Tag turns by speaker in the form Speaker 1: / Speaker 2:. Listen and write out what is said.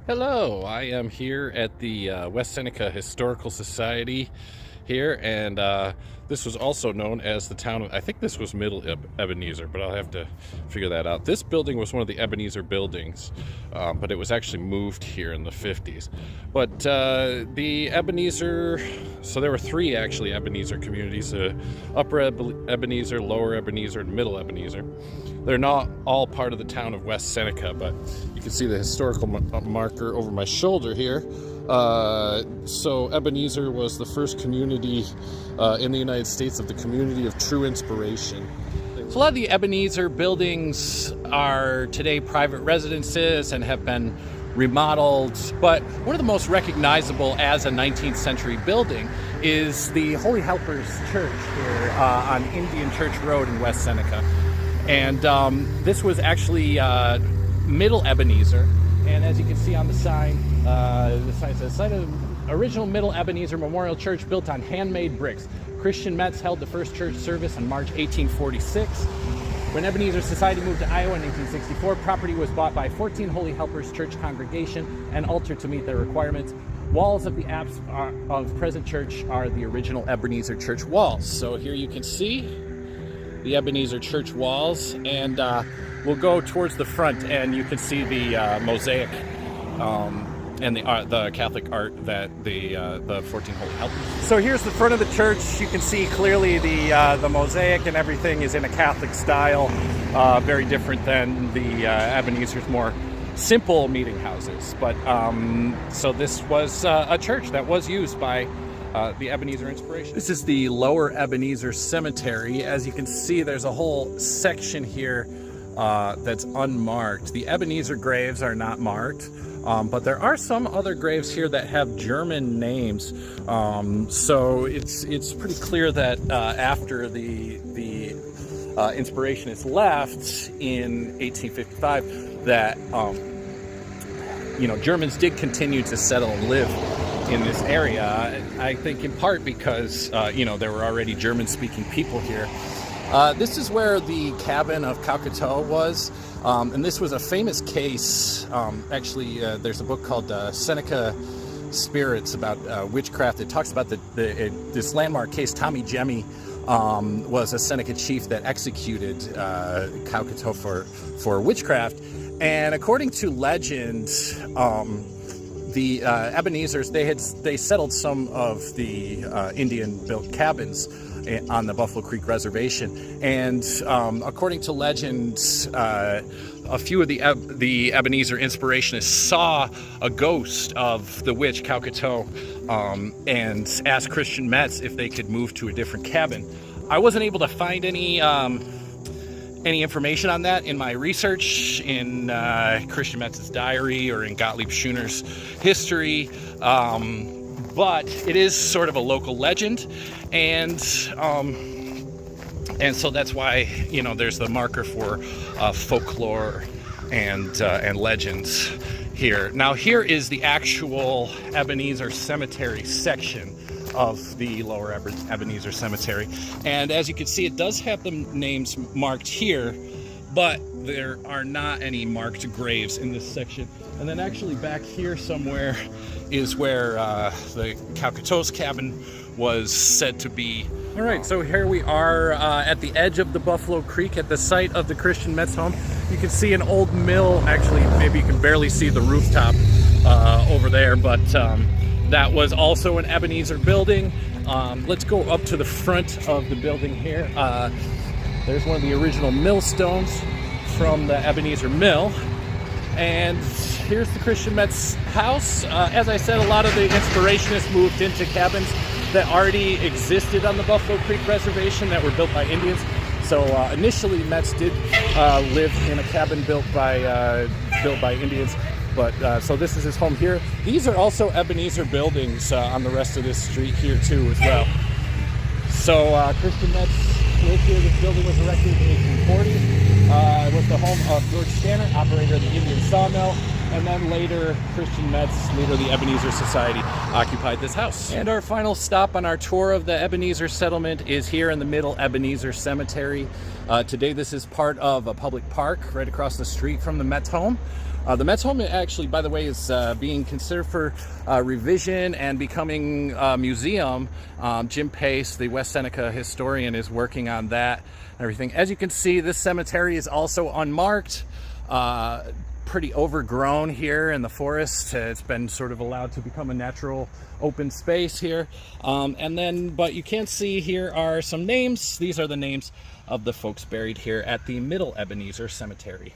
Speaker 1: Hello, I am here at the West Seneca Historical Society here, and this was also known as the town of, I think this was Middle Ebenezer, but I'll have to figure that out. This building was one of the Ebenezer buildings, but it was actually moved here in the 50s. But the Ebenezer, so there were three actually Ebenezer communities, Upper Ebenezer, Lower Ebenezer, and Middle Ebenezer. They're not all part of the town of West Seneca, but you can see the historical marker over my shoulder here. So Ebenezer was the first community in the United States of the community of true inspiration. So a lot of the Ebenezer buildings are today private residences and have been remodeled, but one of the most recognizable as a 19th century building is the Holy Helpers Church here on Indian Church Road in West Seneca. And this was actually Middle Ebenezer, and as you can see on the sign says the site of original Middle Ebenezer Memorial Church built on handmade bricks. Christian Metz held the first church service in March 1846. When Ebenezer Society moved to Iowa in 1864, property was bought by 14 Holy Helpers Church congregation and altered to meet their requirements. Walls of the apse of present church are the original Ebenezer Church walls. So here you can see the Ebenezer Church walls, and we'll go towards the front and you can see the mosaic and the Catholic art that the 14 Holy Helpers. So here's the front of the church. You can see clearly the mosaic and everything is in a Catholic style, very different than the Ebenezer's more simple meeting houses. But so this was a church that was used by the Ebenezer Inspiration. This is the Lower Ebenezer Cemetery. As you can see, there's a whole section here that's unmarked. The Ebenezer graves are not marked, but there are some other graves here that have German names. So it's pretty clear that after the Inspirationists left in 1855, that Germans did continue to settle and live in this area. I think in part because there were already German-speaking people here. This is where the cabin of Calcutta was, and this was a famous case. Actually, there's a book called Seneca Spirits about witchcraft. It talks about this landmark case. Tommy Jemmy was a Seneca chief that executed Calcutta for witchcraft, and according to legend, the Ebenezers, they settled some of the Indian-built cabins on the Buffalo Creek Reservation, and according to legend, a few of the Ebenezer Inspirationists saw a ghost of the witch Calcutta and asked Christian Metz if they could move to a different cabin. I wasn't able to find any information on that in my research in Christian Metz's diary or in Gottlieb Schuner's history, but it is sort of a local legend, and so that's why there's the marker for folklore and legends here. Now here is the actual Ebenezer Cemetery section of the Lower Ebenezer Cemetery, and as you can see, it does have the names marked here, but there are not any marked graves in this section. And then actually back here somewhere is where the Calcutta's cabin was said to be. All right, so here we are at the edge of the Buffalo Creek at the site of the Christian Metz home. You can see an old mill. Actually, maybe you can barely see the rooftop over there, but that was also an Ebenezer building. Let's go up to the front of the building here. There's one of the original millstones from the Ebenezer Mill. And here's the Christian Metz house. As I said, a lot of the Inspirationists moved into cabins that already existed on the Buffalo Creek Reservation that were built by Indians. So initially, Metz did live in a cabin built by Indians. But so this is his home here. These are also Ebenezer buildings on the rest of this street here too as well. So Christian Metz lived here. This building was erected in the 1840s. It was the home of George Stanner, operator of the Indian sawmill. And then later, Christian Metz, leader of the Ebenezer Society, occupied this house. And our final stop on our tour of the Ebenezer settlement is here in the Middle Ebenezer Cemetery. Today this is part of a public park right across the street from the Metz home. The Metz home actually, by the way, is being considered for revision and becoming a museum. Jim Pace, the West Seneca historian, is working on that and everything. As you can see, this cemetery is also unmarked. Pretty overgrown here in the forest. It's been sort of allowed to become a natural open space here. But you can see here are some names. These are the names of the folks buried here at the Middle Ebenezer Cemetery.